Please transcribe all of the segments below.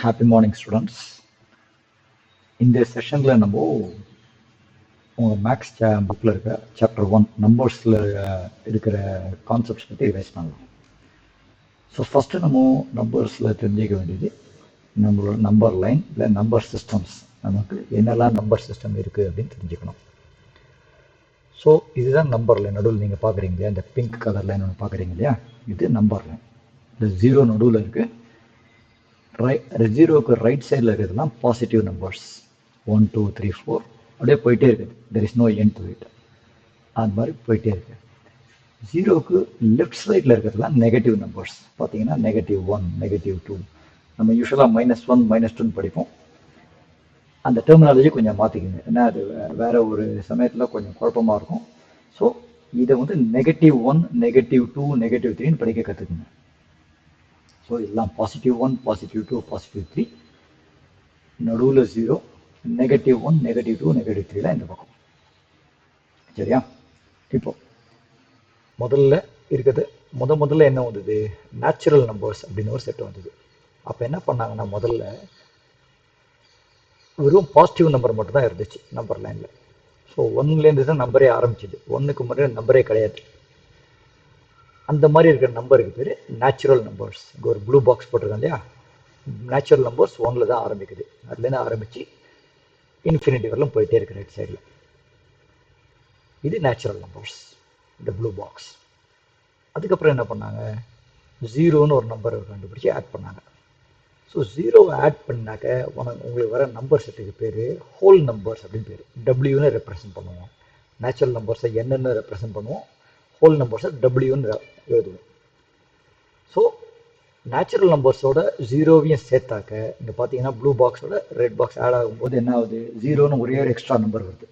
Happy morning, students. இந்த செஷன்ல நம்ம உங்க மேக்ஸ் புக்ல இருக்க சாப்டர் 1 நம்பர்ஸ்ல இருக்கிற கான்செப்ட்ஸ் பத்தி ரிவைஸ் பண்ணலாம். ஸோ ஃபர்ஸ்ட் நம்ம நம்பர்ஸ்ல தெரிஞ்சுக்க வேண்டியது நம்மளோட நம்பர் லைன் இல்லை நம்பர் சிஸ்டம்ஸ், நமக்கு என்னெல்லாம் நம்பர் சிஸ்டம் இருக்கு அப்படின்னு தெரிஞ்சுக்கணும். ஸோ இதுதான் நம்பர் லைன். நடுவில் நீங்கள் பார்க்குறீங்க இல்லையா, இந்த பிங்க் கலர் லைன் ஒன்று பார்க்குறீங்க இல்லையா, இது நம்பர் லைன். இந்த ஜீரோ நடுவில் இருக்கு. ஜீரோவுக்கு ரைட் சைடில் இருக்கிறதுலாம் பாசிட்டிவ் நம்பர்ஸ், 1 2 3 4 அப்படியே போயிட்டே இருக்குது. There is no end to it. அது மாதிரி போயிட்டே இருக்கு. ஜீரோவுக்கு லெஃப்ட் சைடில் இருக்கிறதுலாம் நெகட்டிவ் நம்பர்ஸ். பார்த்தீங்கன்னா -1 -2. நம்ம யூஸ்வலாக -1 -2 படிப்போம். அந்த டெர்மினாலஜி கொஞ்சம் மாற்றிக்கங்க, ஏன்னா அது வேற ஒரு சமயத்தில் கொஞ்சம் குழப்பமாக இருக்கும். ஸோ இதை வந்து -1 -2 -3 படிக்க கற்றுக்குங்க. ஸோ இதெல்லாம் +1 +2 +3, நடுவில் 0, -1 -2 -3 தான் இந்த பக்கம். சரியா? இப்போ முதல்ல இருக்கிறது முதல்ல என்ன வந்தது, நேச்சுரல் நம்பர்ஸ் அப்படின்னு ஒரு செட் வந்தது. அப்போ என்ன பண்ணாங்கன்னா முதல்ல வெறும் பாசிட்டிவ் நம்பர் மட்டும் தான் இருந்துச்சு நம்பர் லைனில். ஸோ 1லேருந்து தான் நம்பரே ஆரம்பிச்சிது. 1க்கு முன்னாடி நம்பரே கிடையாது. அந்த மாதிரி இருக்கிற நம்பருக்கு பேர் நேச்சுரல் நம்பர்ஸ். இங்கே ஒரு ப்ளூ பாக்ஸ் போட்டிருக்கேன் இல்லையா, நேச்சுரல் நம்பர்ஸ் 1ல் தான் ஆரம்பிக்குது. அதுலேருந்து ஆரம்பித்து இன்ஃபினிட்டி வரலும் போயிட்டே இருக்கு ரைட் சைடில். இது நேச்சுரல் நம்பர்ஸ், இந்த ப்ளூ பாக்ஸ். அதுக்கப்புறம் என்ன பண்ணாங்க, ஜீரோன்னு ஒரு நம்பர் கண்டுபிடிச்சி ஆட் பண்ணாங்க. ஸோ ஜீரோவை ஆட் பண்ணாக்க உங்களுக்கு வர நம்பர் செட்டுக்கு பேர் ஹோல் நம்பர்ஸ் அப்படின்னு பேர். டபிள்யூன்னு ரெப்ரசன்ட் பண்ணுவோம். நேச்சுரல் நம்பர்ஸை என்னன்னு ரெப்ரசன்ட் பண்ணுவோம், ஹோல் நம்பர்ஸை டபிள்யூன்னு எழுதுவோம். ஸோ நேச்சுரல் நம்பர்ஸோட ஜீரோவையும் சேர்த்தாக்க இங்கே பார்த்தீங்கன்னா ப்ளூ பாக்ஸோட ரெட் பாக்ஸ் ஆட் ஆகும்போது என்ன ஆகுது, ஜீரோன்னு ஒரே ஒரு எக்ஸ்ட்ரா நம்பர் வருது.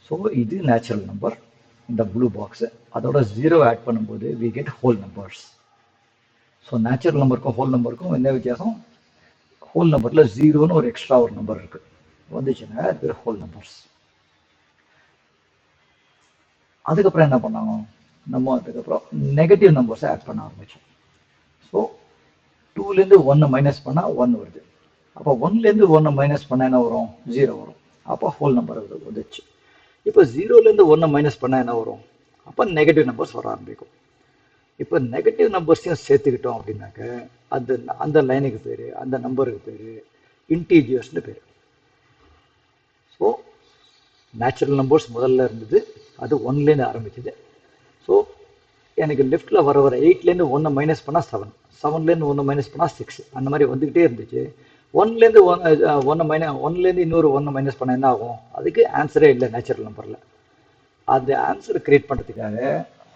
ஸோ இது நேச்சுரல் நம்பர், இந்த ப்ளூ பாக்ஸு. அதோட ஜீரோ ஆட் பண்ணும்போது we get whole numbers. So natural நம்பருக்கும் ஹோல் நம்பருக்கும் என்ன வித்தியாசம், ஹோல் நம்பரில் ஜீரோன்னு ஒரு எக்ஸ்ட்ரா ஒரு நம்பர் இருக்கு வந்துச்சுன்னா அது பேர் ஹோல் நம்பர்ஸ். அதுக்கப்புறம் என்ன பண்ணாங்க, நம்ம அதுக்கப்புறம் நெகட்டிவ் நம்பர்ஸை ஆட் பண்ண ஆரம்பித்தோம். ஸோ 2லேருந்து 1 மைனஸ் பண்ணால் 1 வருது. அப்போ 1லேருந்து 1 மைனஸ் பண்ணால் என்ன வரும், 0 வரும். அப்போ ஹோல் நம்பர் வந்துச்சு. இப்போ 0லேருந்து 1 மைனஸ் பண்ணால் என்ன வரும், அப்போ நெகட்டிவ் நம்பர்ஸ் வர ஆரம்பிக்கும். இப்போ நெகட்டிவ் நம்பர்ஸையும் சேர்த்துக்கிட்டோம் அப்படின்னாக்க அந்த லைனுக்கு பேர், அந்த நம்பருக்கு பேர் இன்டீஜர்ஸ்னு பேர். ஸோ நேச்சுரல் நம்பர்ஸ் முதல்ல இருந்தது, அது 1லேருந்து ஆரம்பிச்சது. ஸோ எனக்கு லெஃப்டில் வர 8லேருந்து 1 மைனஸ் பண்ணால் 7, 7லேருந்து 1 மைனஸ் பண்ணால் 6, அந்த மாதிரி வந்துக்கிட்டே இருந்துச்சு. 1லேருந்து இன்னொரு 1 மைனஸ் பண்ணால் என்ன ஆகும், அதுக்கு ஆன்சரே இல்லை நேச்சுரல் நம்பரில். அந்த ஆன்சரை கிரியேட் பண்ணுறதுக்காக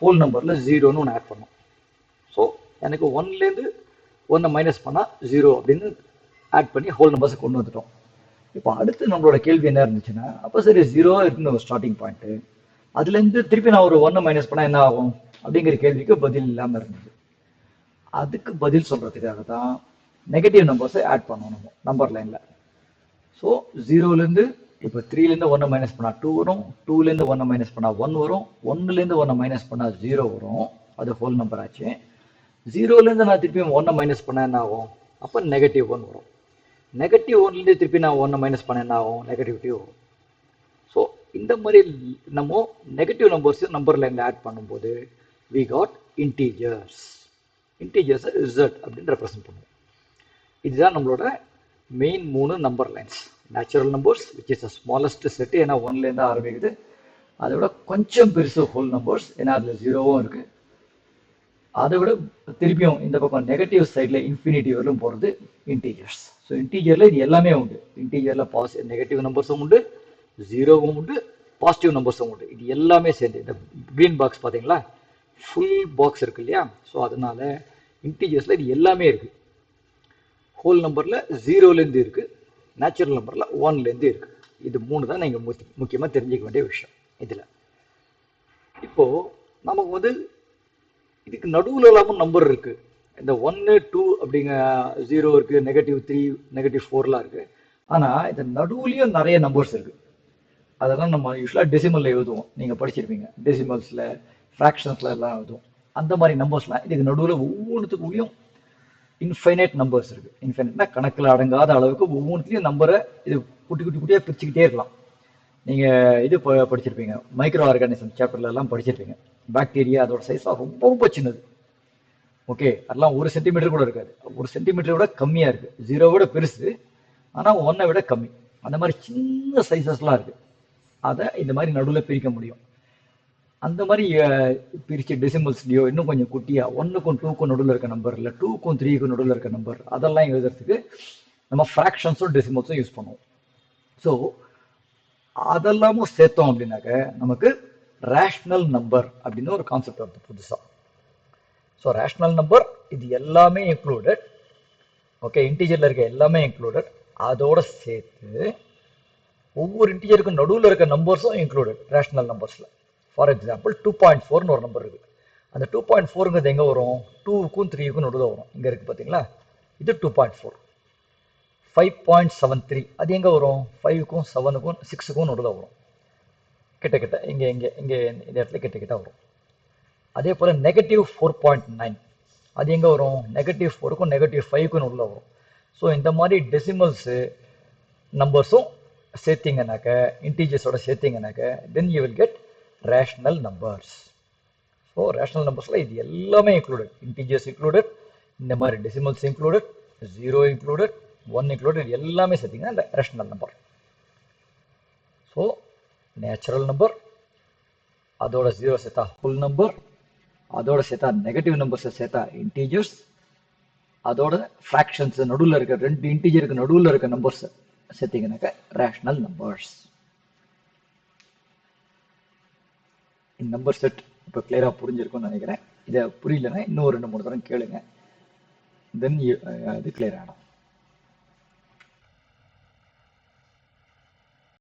ஹோல் நம்பரில் ஜீரோன்னு ஒன்று ஆட் பண்ணோம். ஸோ எனக்கு 1லேருந்து 1 மைனஸ் பண்ணால் 0 அப்படின்னு ஆட் பண்ணி ஹோல் நம்பர்ஸை கொண்டு வந்துட்டோம். இப்போ அடுத்து நம்மளோட கேள்வி என்ன இருந்துச்சுன்னா, அப்போ சரி 0 இருக்குன்னு ஒரு ஸ்டார்டிங் பாயிண்ட்டு, அதுலேருந்து திருப்பி நான் ஒரு 1 மைனஸ் பண்ணால் என்ன ஆகும் அப்படிங்கிற கேள்விக்கு பதில் இல்லாமல் இருந்தது. அதுக்கு பதில் சொல்கிறதுக்காக தான் நெகட்டிவ் நம்பர்ஸை ஆட் பண்ணோம் நம்ம நம்பர் லைனில். ஸோ 0லேருந்து இப்போ 3லேருந்து 1 மைனஸ் பண்ணால் 2 வரும், 2லேருந்து 1 மைனஸ் பண்ணால் 1 வரும், 1லேருந்து 1 மைனஸ் பண்ணால் 0 வரும், அது ஹோல் நம்பர் ஆச்சு. 0லேருந்து நான் திருப்பியும் 1 மைனஸ் பண்ணால் என்ன ஆகும், அப்போ -1 வரும். -1லேருந்து திருப்பி நான் 1 மைனஸ் பண்ண என்ன ஆகும், -2 வரும். ஸோ இந்த மாதிரி நம்ம நெகட்டிவ் நம்பர்ஸ் நம்பர் லைனில் ஆட் பண்ணும்போது வி காட் இன்டீஜர்ஸ். இன்டீஜர்ஸை Z அப்படின்னு ரெப்ரசன்ட் பண்ணுவோம். இதுதான் நம்மளோட main 3 number lines. Natural numbers which is the smallest set, ஏன்னா 1லேருந்து ஆரம்பிக்குது. அதை விட கொஞ்சம் பெருசு ஹோல் நம்பர்ஸ், ஏன்னா அதில் 0வும் இருக்குது. அதை விட திருப்பியும் இந்த பக்கம் நெகட்டிவ் சைடில் இன்ஃபினிட்டி வரலும் போகிறது இன்டீஜர்ஸ். ஸோ இன்டீஜரில் இது எல்லாமே உண்டு. இன்டீஜரில் நெகட்டிவ் நம்பர்ஸும் உண்டு, 0வும் உண்டு, பாசிட்டிவ் நம்பர்ஸும் உண்டு. இது எல்லாமே சேர்ந்து இந்த க்ரீன் பாக்ஸ் பார்த்தீங்களா, ஃபுல் பாக்ஸ் இருக்கு இல்லையா. ஸோ அதனால இன்டீஜர்ஸில் இது எல்லாமே இருக்குது. ஹோல் நம்பரில் 0லேருந்து இருக்குது, நேச்சுரல் நம்பரில் 1லேருந்து இருக்குது. இது 3 தான் நீங்கள் முக்கியமாக தெரிஞ்சிக்க வேண்டிய விஷயம் இதில். இப்போது நமக்கு வந்து இதுக்கு நடுவில் இல்லாமல் நம்பர் இருக்குது. இந்த 1 2 அப்படிங்க 0 இருக்குது, -3 -4லாம் இருக்குது. ஆனால் இந்த நடுவுலையும் நிறைய நம்பர்ஸ் இருக்குது. அதெல்லாம் நம்ம யூஸ்வலாக டெசிமலில் எழுதுவோம், நீங்கள் படிச்சிருப்பீங்க. டெசிமல்ஸில் ஃப்ராக்ஷன்ஸில் எல்லாம் எழுதுவோம். அந்த மாதிரி நம்பர்ஸ்லாம் இதுக்கு நடுவில் ஒவ்வொன்றுத்துக்குள்ளேயும் இன்ஃபைனைட் நம்பர்ஸ் இருக்கு. இன்ஃபைனைட்னா கணக்கில் அடங்காத அளவுக்கு ஒவ்வொன்றுலையும் நம்பரை இது குட்டி குட்டி குட்டியாக பிரிச்சுக்கிட்டே இருக்கலாம். நீங்க இது படிச்சிருப்பீங்க, மைக்ரோ ஆர்கானிசம் சாப்டர்ல எல்லாம் படிச்சிருப்பீங்க. பாக்டீரியா அதோட சைஸ் ரொம்ப ரொம்ப சின்னது. ஓகே, அதெல்லாம் 1 சென்டிமீட்டர் கூட இருக்காது, 1 சென்டிமீட்டர் விட கம்மியா இருக்கு. 0 விட பெருசு, ஆனா 1 விட கம்மி. அந்த மாதிரி சின்ன சைசஸ்லாம் இருக்கு. அதை இந்த மாதிரி நடுவில் பிரிக்க முடியும். அந்த மாதிரி பிரிச்சு டெசிமல்ஸ்லயோ இன்னும் கொஞ்சம் குட்டியா 1க்கும் 2க்கும் நடுவில் இருக்க நம்பர், இல்லை 2க்கும் 3க்கும் நடுவில் இருக்க நம்பர், அதெல்லாம் எழுதுறதுக்கு நம்ம ஃப்ராக்ஷன்ஸும் டெசிமல்ஸும் யூஸ் பண்ணுவோம். ஸோ அதெல்லாமும் சேர்த்தோம் அப்படின்னாக்க நமக்கு ரேஷனல் நம்பர் அப்படின்னு ஒரு கான்செப்ட் வருது புதுசா. ஸோ ரேஷனல் நம்பர் இது எல்லாமே இன்க்ளூடட். ஓகே, இன்டீஜர்ல இருக்க எல்லாமே இன்க்ளூடட். அதோட சேர்த்து ஒவ்வொரு இன்டீஜருக்கும் நடுவில் இருக்க நம்பர்ஸும் இன்க்ளூடட் ரேஷனல் நம்பர்ஸ்ல. ஃபார் எக்ஸாம்பிள் 2.4ன்னு ஒரு நம்பர் இருக்கு. அந்த 2.4ங்கிறது எங்க வரும்? 2க்கும் 3க்கும் நடுவில் வரும். இங்க இருக்கு பாத்தீங்களா, இது 2.4. 5.73 அது எங்க வரும்? 5க்கும் 7க்கும் 6க்கும் நடுவில் வரும். கிட்ட கிட்ட இங்க இங்க இங்க இந்த இடத்துல கிட்ட கிட்ட வரும். அதே போல -4.9 அது எங்க வரும்? -4க்கும் -5க்கும் நடுவில் வரும். ஸோ இந்த மாதிரி டெசிமல்ஸ் நம்பர்ஸும் சேர்த்தீங்கன்னாக்க, இன்டீஜர்ஸோட சேர்த்தீங்கன்னாக்க, then you will get rational numbers. So rational நம்பர்ஸில் இது எல்லாமே இன்க்ளூடட். இன்டீஜர்ஸ் இன்க்ளூடட், இந்த மாதிரி டெசிமல்ஸ் இன்க்ளூடட், 0 இன்க்ளூடட், 1 இன்க்ளூடட், எல்லாமே சேர்த்தீங்கன்னா rational number. So natural number, அதோட 0 சேர்த்தா ஹோல் நம்பர், அதோட சேர்த்தா நெகட்டிவ் நம்பர்ஸை சேர்த்தா இன்டீஜர்ஸ், அதோட ஃப்ராக்ஷன்ஸ் நடுவில் இருக்க 2 இன்டீஜருக்கு நடுவில் இருக்க நம்பர்ஸ் சேர்த்தீங்கன்னாக்க ரேஷனல் நம்பர்ஸ். இந்த நம்பர் செட் இப்போ கிளியராக புரிஞ்சிருக்கும்னு நினைக்கிறேன். இதை புரியலன்னா இன்னும் 2-3 தரம் கேளுங்க, தென் இது கிளியர் ஆகிடும்.